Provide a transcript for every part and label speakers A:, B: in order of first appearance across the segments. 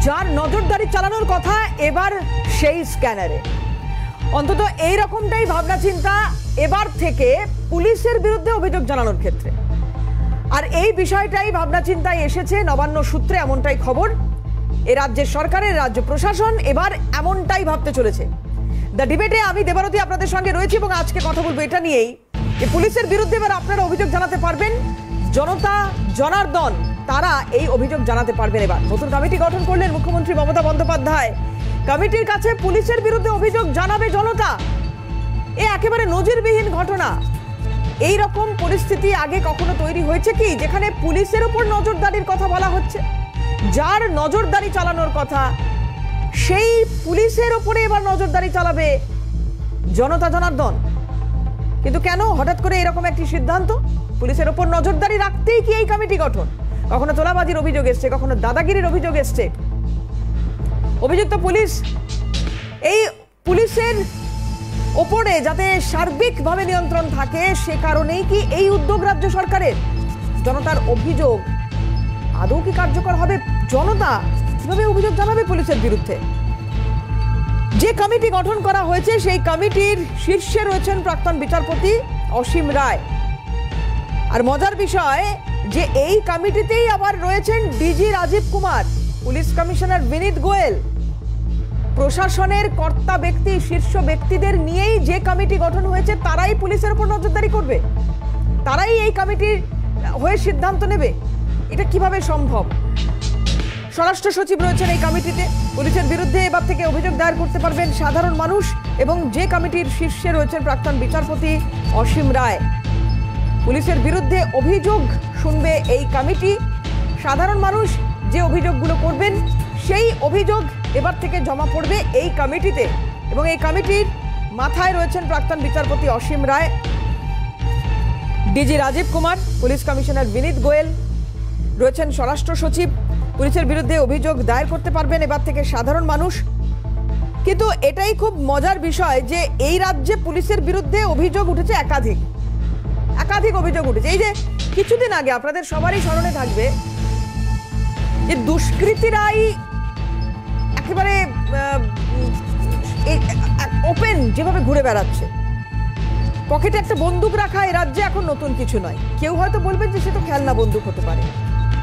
A: যার নজরদারি চালানোর কথা এবার সেই স্ক্যানারে। অন্তত এই রকমটাই ভাবনা চিন্তা এবার থেকে পুলিশের বিরুদ্ধে অভিযোগ জানানোর ক্ষেত্রে। আর এই বিষয়টাই ভাবনা চিন্তায় এসেছে নবান্ন সূত্রে, এমনটাই খবর। এ রাজ্যের সরকারের, রাজ্য প্রশাসন এবার এমনটাই ভাবতে চলেছে। দ্য ডিবেটে আমি দেবারতী আপনাদের সঙ্গে রয়েছি এবং আজকে কথা বলবো এটা নিয়েই যে পুলিশের বিরুদ্ধে এবার আপনারা অভিযোগ জানাতে পারবেন। জনতা জনার্দন তারা এই অভিযোগ জানাতে পারবেন। এবার নতুন কমিটি গঠন করলেন মুখ্যমন্ত্রী মমতা বন্দ্যোপাধ্যায়। কমিটির কাছে পুলিশের বিরুদ্ধে অভিযোগ জানাবে জনতা। এ একেবারে নজিরবিহীন ঘটনা। এই রকম পরিস্থিতি আগে কখনো তৈরি হয়েছে কি, যেখানে পুলিশের উপর নজরদারির কথা বলা হচ্ছে? যার নজরদারি চালানোর কথা সেই পুলিশের উপরে এবার নজরদারি চালাবে জনতা জনার্দন। কিন্তু কেন হঠাৎ করে এরকম একটি সিদ্ধান্ত? পুলিশের উপর নজরদারি রাখতেই কি এই কমিটি গঠন? কখনো তোলাবাজির অভিযোগ এসছে, কখনো দাদাগিরির অভিযোগ এসছে। অভিযুক্ত পুলিশ, এই পুলিশের ওপরে যাতে সার্বিকভাবে নিয়ন্ত্রণ থাকে সে কারণেই কি এই উদ্যোগ রাজ্য সরকারের? জনতার অভিযোগ আদৌ কি কার্যকর হবে? জনতা কিভাবে অভিযোগ জানাবে পুলিশের বিরুদ্ধে? যে কমিটি গঠন করা হয়েছে সেই কমিটির শীর্ষে রয়েছেন প্রাক্তন বিচারপতি অসীম রায়। আর মজার বিষয় যে এই কমিটিতেই আবার রয়েছেন DG Rajiv Kumar, police commissioner Vineet Goel. প্রশাসনের কর্তা ব্যক্তি, শীর্ষ ব্যক্তিদের নিয়েই যে কমিটি গঠন হয়েছে তারাই পুলিশের উপর নজরদারি করবে, তারাই এই কমিটির হয়ে সিদ্ধান্ত নেবে। এটা কিভাবে সম্ভব? স্বরাষ্ট্র সচিব রয়েছেন এই কমিটিতে। পুলিশের বিরুদ্ধে এবার থেকে অভিযোগ দায়ের করতে পারবেন সাধারণ মানুষ এবং যে কমিটির শীর্ষে রয়েছেন প্রাক্তন বিচারপতি অসীম রায়। পুলিশের বিরুদ্ধে অভিযোগ শুনবে এই কমিটি। সাধারণ মানুষ যে অভিযোগগুলো করবেন সেই অভিযোগ এবার থেকে জমা পড়বে এই কমিটিতে এবং এই কমিটির মাথায় রয়েছেন প্রাক্তন বিচারপতি Asim Roy, DG Rajiv Kumar, police commissioner Vineet Goel, রয়েছেন স্বরাষ্ট্র সচিব। পুলিশের বিরুদ্ধে অভিযোগ দায়ের করতে পারবেন এবার থেকে সাধারণ মানুষ। কিন্তু এটাই খুব মজার বিষয় যে এই রাজ্যে পুলিশের বিরুদ্ধে অভিযোগ উঠেছে একাধিক অভিযোগ উঠেছে। এই যে কিছুদিন আগে আপনাদের সবারই স্মরণে থাকবে যে দুষ্কৃতীরাই একেবারে ওপেন যেভাবে ঘুরে বেড়াচ্ছে, পকেটে একটা বন্দুক রাখা এই রাজ্যে এখন নতুন কিছু নয়। কেউ হয়তো বলবেন যে সে তো খেলনা বন্দুক হতে পারে,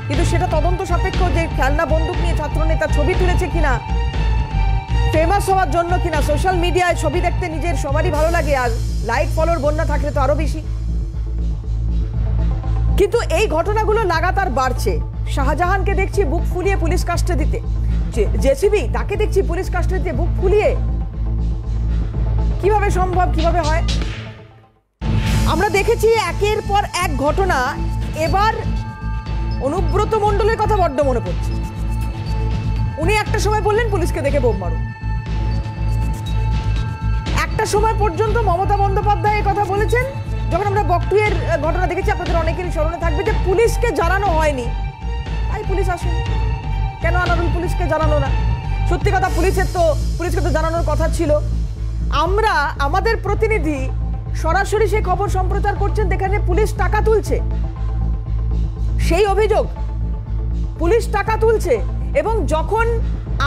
A: কিন্তু সেটা তদন্ত সাপেক্ষ যে খেলনা বন্দুক নিয়ে ছাত্রনেতা ছবি তুলেছে কিনা, ফেমাস হওয়ার জন্য কিনা, সোশ্যাল মিডিয়ায় ছবি দেখতে নিজের সবারই ভালো লাগে, আর লাইক ফলোর বন্যা থাকলে তো আরো বেশি। কিন্তু এই ঘটনাগুলো লাগাতার বাড়ছে। শাহজাহানকে দেখছি বুক ফুলিয়ে পুলিশ কাস্টাডিতে, জেসিবি তাকে দেখছি পুলিশ কাস্টাডিতে বুক ফুলিয়ে। কিভাবে সম্ভব, কিভাবে হয়? আমরা দেখেছি একের পর এক ঘটনা। এবার অনুব্রত মণ্ডলের কথা বড্ড মনে পড়ছে। উনি একটা সময় বললেন পুলিশকে দেখে বোম মারুন। একটা সময় পর্যন্ত মমতা বন্দ্যোপাধ্যায় এই কথা বলেছেন যখন আমরা বকটুয়ের ঘটনা দেখেছি। আপনাদের অনেকেরই স্মরণে থাকবে যে পুলিশকে জানানো হয়নি, তাই পুলিশ আসেনি। কেন আনারুল পুলিশকে জানানো না? সত্যি কথা, পুলিশকে তো জানানোর কথা ছিল। আমরা আমাদের প্রতিনিধি সরাসরি সেই খবর সম্প্রচার করছেন, যেখানে পুলিশ টাকা তুলছে। সেই অভিযোগ পুলিশ টাকা তুলছে এবং যখন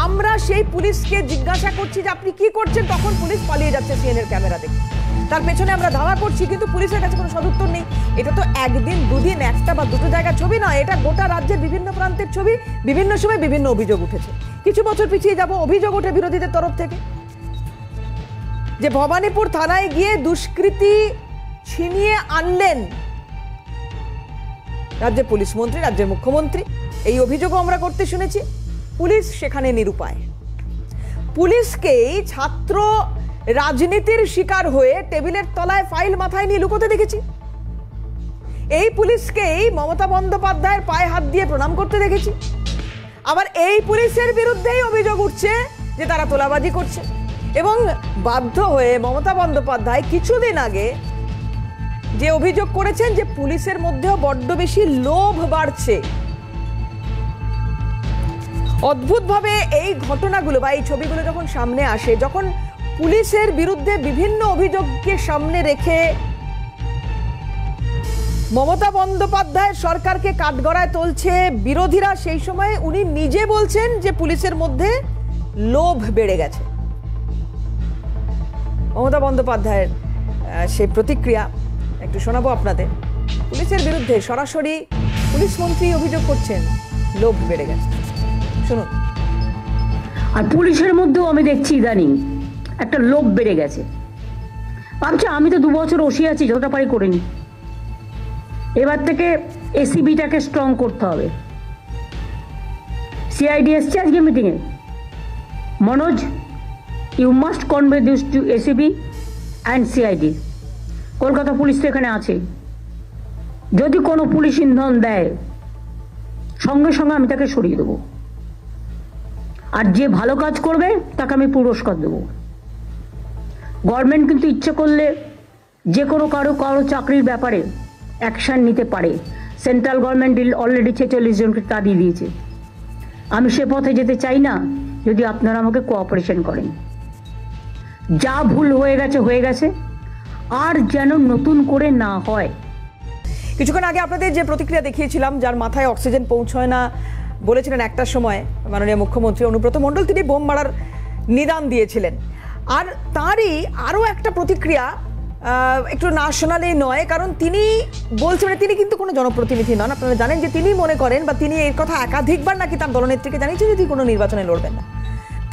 A: আমরা সেই পুলিশকে জিজ্ঞাসা করছি যে আপনি কি করছেন, তখন পুলিশ পালিয়ে যাচ্ছে সিএনএর ক্যামেরা দেখে। তার পেছনে আমরা ধাওয়া করছি, কিন্তু পুলিশের কাছে কোনো সদুত্তর নেই। এটা তো একদিন দুদিন একটা বা দুটো জায়গার ছবি নয়, এটা গোটা রাজ্যের বিভিন্ন প্রান্তের ছবি। বিভিন্ন সময় বিভিন্ন অভিযোগ উঠেছে। কিছু বছর পিছিয়ে যাব, অভিযোগ ওঠে বিরোধীদের তরফ থেকে যে ভবানীপুর থানায় গিয়ে দুষ্কৃতী ছিনিয়ে আনলেন রাজ্যের পুলিশ মন্ত্রী, রাজ্যের মুখ্যমন্ত্রী। এই অভিযোগও আমরা করতে শুনেছি। পুলিশ সেখানে নিরুপায়। পুলিশকেই ছাত্র রাজনীতির শিকার হয়ে টেবিলের তলায় ফাইল মাথায় নিয়ে লুকোতে দেখেছি। এই পুলিশকেই মমতা বন্দ্যোপাধ্যায়ের পায়ে হাত দিয়ে প্রণাম করতে দেখেছি। আবার এই পুলিশের বিরুদ্ধেই অভিযোগ উঠছে যে তারা তোলাবাজি করছে। এবং বাধ্য হয়ে মমতা বন্দ্যোপাধ্যায় কিছুদিন আগে যে অভিযোগ করেছেন যে পুলিশের মধ্যেও বড্ড বেশি লোভ বাড়ছে। অদ্ভুতভাবে এই ঘটনাগুলো বা এই ছবিগুলো যখন সামনে আসে, যখন পুলিশের বিরুদ্ধে বিভিন্ন অভিযোগকে সামনে রেখে মমতা বন্দ্যোপাধ্যায়ের সরকারকে কাঠগড়ায় তুলছে বিরোধীরা, সেই সময় উনি নিজে বলছেন যে পুলিশের মধ্যে লোভ বেড়ে গেছে। মমতা বন্দ্যোপাধ্যায়ের সেই প্রতিক্রিয়া একটু শোনাবো আপনাদের। পুলিশের বিরুদ্ধে সরাসরি পুলিশ মন্ত্রী অভিযোগ করছেন লোভ বেড়ে গেছে, শুনুন।
B: আর পুলিশের মধ্যেও আমি দেখছি ইদানিং একটা লোভ বেড়ে গেছে। ভাবছি আমি তো 2 বছর ওসি আছি, যতটা পারি করে নি। এবার থেকে এসিবিটাকে স্ট্রং করতে হবে। সিআইডি এসছে আজকে মিটিংয়ে। Manoj, you must convey this to ACB and CID. Kolkata police তো এখানে আছে। যদি কোনো পুলিশ ইন্ধন দেয়, সঙ্গে সঙ্গে আমি তাকে সরিয়ে দেবো। আর যে ভালো কাজ করবে তাকে আমি পুরস্কার দেবো। গভর্নমেন্ট কিন্তু ইচ্ছে করলে যে কোনো কারো চাকরির ব্যাপারে অ্যাকশন নিতে পারে। সেন্ট্রাল গভর্নমেন্ট অলরেডি 46 জনকে তাড়িয়ে দিয়েছে। আমি সে পথে যেতে চাই না, যদি আপনারা আমাকে কোঅপারেশন করেন। যা ভুল হয়ে গেছে, আর যেন নতুন করে না হয়।
A: কিছুক্ষণ আগে আপনাদের যে প্রতিক্রিয়া দেখিয়েছিলাম, যার মাথায় অক্সিজেন পৌঁছয় না বলেছিলেন একটার সময় মাননীয় মুখ্যমন্ত্রী অনুব্রত মণ্ডল, তিনি বোম মারার নিদান দিয়েছিলেন। আর তারই আরও একটা প্রতিক্রিয়া একটু ন্যাশনালি নয়, কারণ তিনি বলছেন তিনি কিন্তু কোনো জনপ্রতিনিধি নন। আপনারা জানেন যে তিনি মনে করেন, বা তিনি এর কথা একাধিকবার নাকি তার দলনেত্রীকে জানিয়েছেন যে তিনি কোনো নির্বাচনে লড়বেন না।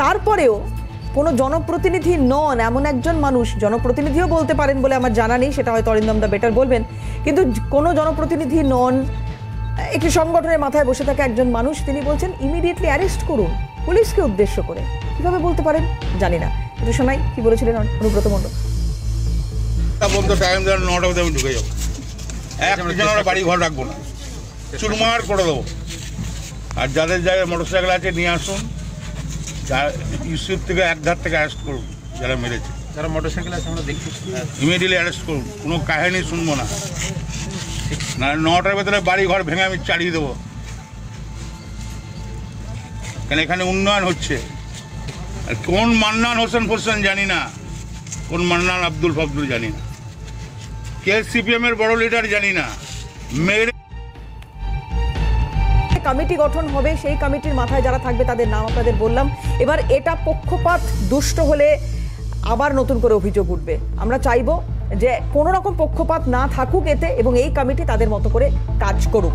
A: তারপরেও কোনো জনপ্রতিনিধি নন এমন একজন মানুষ, জনপ্রতিনিধিও বলতে পারেন বলে আমার জানা নেই, সেটা হয়তো অরিন্দম দা বেটার বলবেন, কিন্তু কোনো জনপ্রতিনিধি নন, একটি সংগঠনের মাথায় বসে থাকা একজন মানুষ, তিনি বলছেন ইমিডিয়েটলি অ্যারেস্ট করুন পুলিশকে উদ্দেশ্য করে। কিভাবে বলতে পারেন জানি না, কিন্তু শোনাই কি বলেছিলেন অনুব্রত মণ্ডল।
C: বলতো টাইম দেন 9টা মধ্যে আমি ঢুকে যাবো, একটা বাড়ি ঘর রাখবো না, চুরমার করে দেবো। আর যাদের জায়গায় মোটরসাইকেল আছে নিয়ে আসুন, ইস্যুর থেকে এক ধার থেকে অ্যারেস্ট করুন, যারা মেরেছে,
D: যারা মোটরসাইকেল আছে আমরা দেখছি,
C: ইমিডিয়েটলি অ্যারেস্ট করুন। কোনো কাহিনী শুনবো না, না 9টার ভেতরে বাড়ি ঘর ভেঙে আমি চালিয়ে দেবো। কেন এখানে উন্নয়ন হচ্ছে। আর কোন মান্নান হোসেন জানি না, কোন মান্নান আব্দুল ফবদুল জানি না, কে সিপিএম এর বড় লিডার জানি না।
A: কমিটি গঠন হবে, সেই কমিটির মাথায় যারা থাকবে তাদের নাম আপনাদের বললাম। এবার এটা পক্ষপাত দুষ্ট হলে আবার নতুন করে অভিযোগ উঠবে। আমরা চাইবো যে কোনো রকম পক্ষপাত না থাকুক এতে, এবং এই কমিটি তাদের মতো করে কাজ করুক।